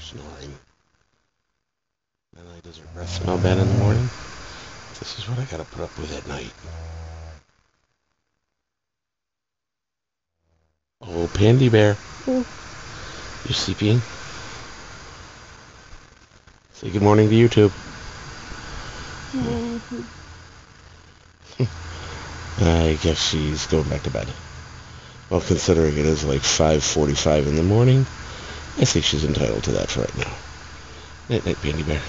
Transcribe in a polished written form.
snoring. Not only does her breath smell bad in the morning, this is what I gotta put up with at night. Oh, Pandy Bear. You sleeping? Say good morning to YouTube. I guess she's going back to bed. Well, considering it is like 5:45 in the morning, I think she's entitled to that for right now. Night, night, Pandy Bear.